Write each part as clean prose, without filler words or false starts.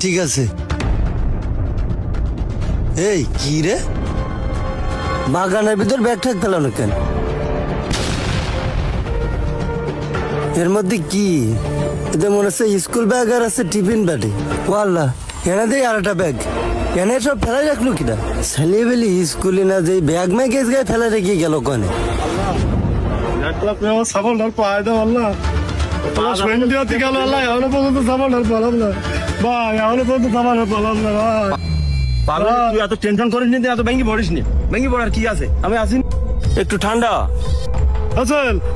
ঠিক আছে। এই কি রে, বাগানের ভিতর ব্যাগ ঠ্যাগ ফেলানো কেন? এর মধ্যে কি? এতে মনে হচ্ছে স্কুল ব্যাগ আর আছে টিফিন ব্যাগে। ও আল্লাহ, এনে দেয় আর একটা ব্যাগ। এনে সব ফেলাই রাখলো কিনা? ছেলে বেলি স্কুলে না যে ব্যাগ ম্যাগ এস গায়ে ফেলা রেখে গেল কনে? একটু ঠান্ডা।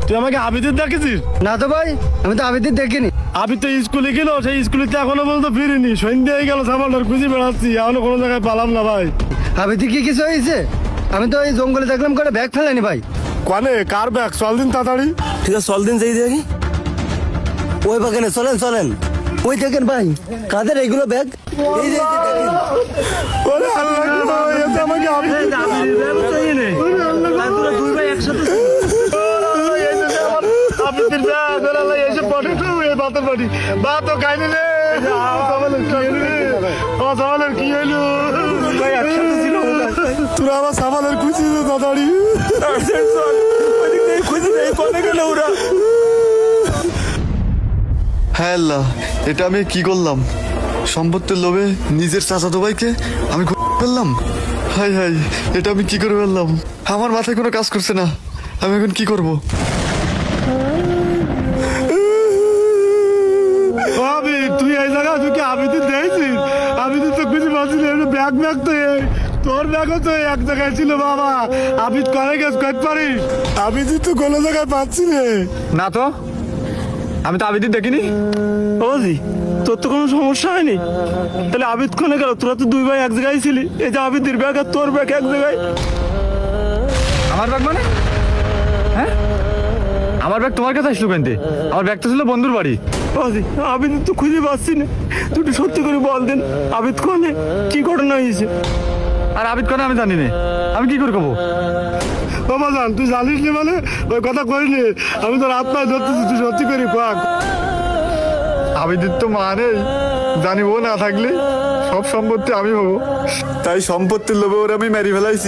তুই আমাকে আবিদের দেখেছিস? না তো ভাই, আমি তো আবিদের দেখিনি। আবিদ তো স্কুলে গেল, সেই স্কুলে এখনো পর্যন্ত ফিরিনি। সন্ধ্যে হয়ে গেল, সামানটার খুঁজে বেড়াচ্ছি, এখনো কোনো জায়গায় পালাম না ভাই। আবিদের কি কিছু হয়েছে? আমি তো এই জঙ্গলে দেখলাম করে ব্যাগ ফেলেনি ভাই। কনে কার ব্যাগ? চল দিন তাড়াতাড়ি। ঠিক আছে, চল দিন যাই দেখি। ওই বাগানে চলেন চলেন। ওই দেখেন ভাই, কাদের এইগুলো ব্যাগ? এই যে দেখেন। ওরে আল্লাহ গো, এ তো আমাকে আবিদের ব্যাগ। আবিদের ব্যাগ, ওরে আল্লাহ, এসে পড়ে তো এই বাতের বাড়ি। বাত তো খাইনি রে। সামালের কি হইলো? তোরা আমার সামালের খুঁজি তাড়াতাড়ি। হ্যাঁ আল্লাহ, এটা আমি কি করলাম? সম্পত্তির লোভে নিজের চাচাতো ভাইকে আমি ফেললাম। হাই হাই, এটা আমি কি করে ফেললাম? আমার মাথায় কোনো কাজ করছে না। আমি এখন কি করব? তুই এই জায়গা তুই কি আবিদের দেখছিস? আবিদের তো খুঁজে পাচ্ছি না। ব্যাগ ব্যাগ তো তোর ব্যাগও তো এক জায়গায় ছিল বাবা। আবিদ করে গেছ করতে পারিস? আবিদি তো কোনো জায়গায় পাচ্ছি রে। না তো, আমি তো আবিদ দেখিনি। বুঝি তোর তো কোনো সমস্যা হয়নি? তাহলে আবিদ কোনে গেল? তোরা তো দুই ভাই এক জায়গায় ছিলি। এই যে আবিদের ব্যাগ আর তোর ব্যাগ এক জায়গায়। আমার ব্যাগ মানে? হ্যাঁ, আমার ব্যাগ তোমার কাছে আসলো কেন? আমার ব্যাগ তো ছিল বন্ধুর বাড়ি। আবিদ তো খুঁজে পাচ্ছি না। তুই একটু সত্যি করে বল দেন, আবিদ কোনে? কি ঘটনা হয়েছে? আর আবিদ কোনে আমি জানি না। আমি কি করে কবো? বাবা জান, তুই জানিস নি মানে ওই কথা করিনি। আমি তোর হাত পায়ে ধরতেছি, তুই সত্যি করে কাক। আবিদের তো মা নেই, জানি ও না থাকলে সব সম্পত্তি আমি হবো। তাই সম্পত্তির লোভে ওরা আমি মেরে ফেলাইছি।